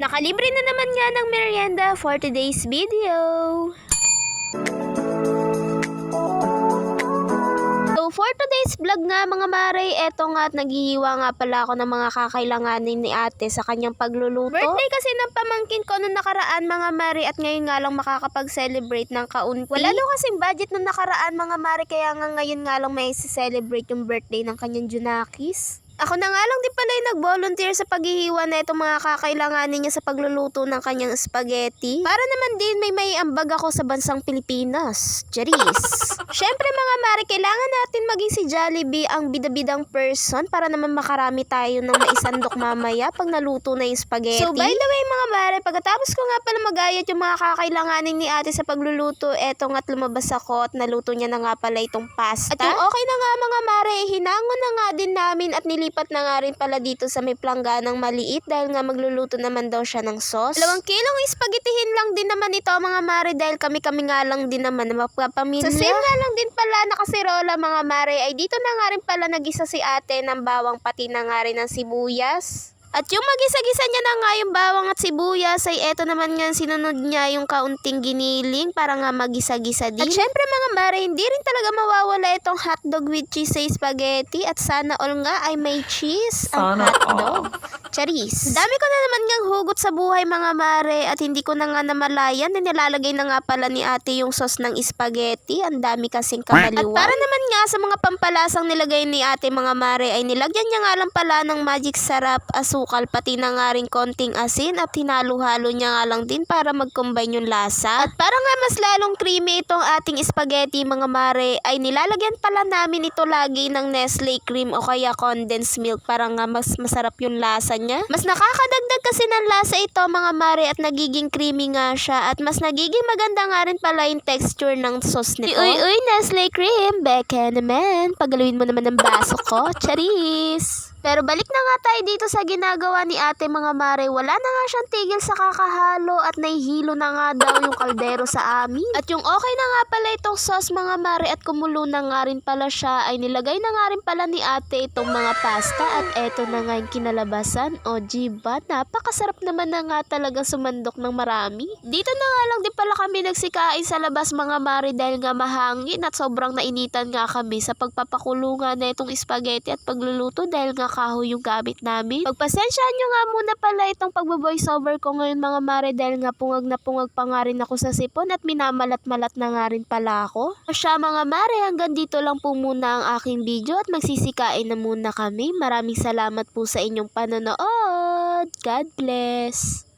Nakalibre na naman nga ng merienda for today's video. So for today's vlog nga mga mare, eto nga at naghihiwa nga pala ako ng mga kakailanganin ni ate sa kanyang pagluluto. Birthday kasi ng pamangkin ko nung nakaraan mga mare at ngayon nga lang makakapag-celebrate ng kaunti. Wala daw kasing budget nung nakaraan mga mare kaya nga ngayon nga lang may celebrate yung birthday ng kanyang Junakis. Ako na nga lang din pala yung nag-volunteer sa paghihiwa na itong mga kakailanganin niya sa pagluluto ng kanyang spaghetti. Para naman din may ambag ako sa bansang Pilipinas. Charis! Syempre mga mare, kailangan natin maging si Jollibee ang bidabidang person para naman makarami tayo ng maisandok mamaya pag naluto na yung spaghetti. So by the way mga mare, pagkatapos ko nga pala magayat yung mga kakailanganin ni ate sa pagluluto, eto nga't lumabas ako at naluto niya na nga pala itong pasta. At yung okay na nga mga mare, hinangon na nga din namin at nilipat na nga rin pala dito sa may plangganang maliit dahil nga magluluto naman daw siya ng sauce. 2 kilong ispagetihin lang din naman ito mga mare dahil kami nga lang din naman na mapapamilya. Sa same nga lang din pala na kasirola mga mare ay dito na nga rin pala nagisa si ate ng bawang pati na nga rin ng sibuyas. At yung magisa-gisa niya na nga yung bawang at sibuyas ay eto naman nga sinunod niya yung kaunting giniling para nga magisa-gisa din. At syempre mga mare, hindi rin talaga mawawala itong hotdog with cheese sa spaghetti at sana all nga ay may cheese ang hotdog. Charis. Dami ko na naman ngang hugot sa buhay mga mare at hindi ko na nga namalayan na nilalagay na nga pala ni ate yung sauce ng spaghetti. Ang dami kasing kamaliwan. At para naman nga sa mga pampalasang nilagay ni ate mga mare ay nilagyan niya nga lang pala ng magic sarap, asukal, pati na nga rin konting asin at hinalo-halo niya nga lang din para mag-combine yung lasa. At para nga mas lalong creamy itong ating spaghetti mga mare ay nilalagyan pala namin ito lagi ng Nestle cream o kaya condensed milk para nga mas masarap yung lasa niya. Mas nakakadagdag kasi ng lasa ito mga mare at nagiging creamy nga siya at mas nagiging maganda nga rin pala yung texture ng sauce nito. Uy, Nestle cream, beka naman. Pagaluin mo naman ng baso ko. Charis! Pero balik na nga tayo dito sa ginagawa ni ate mga mare. Wala na nga siyang tigil sa kakahalo at nahihilo na nga daw yung kaldero sa amin. At yung okay na nga pala itong sauce mga mare at kumulo na nga rin pala siya ay nilagay na nga rin pala ni ate itong mga pasta at eto na nga yung kinalabasan. O diba, napakasarap naman na nga talaga sumandok ng marami. Dito na nga lang din pala kami nagsikain sa labas mga mare dahil nga mahangin at sobrang nainitan nga kami sa pagpapakulungan na itong spaghetti at pagluluto dahil nga kahoy yung gamit namin. Pagpasensyahan nyo nga muna pala itong pagbo-voice over ko ngayon mga mare dahil nga pungag na pungag pa nga rin ako sa sipon at minamalat-malat na nga rin pala ako. O siya mga mare, hanggang dito lang po muna ang aking video at magsisikain na muna kami. Maraming salamat po sa inyong panonood. God bless!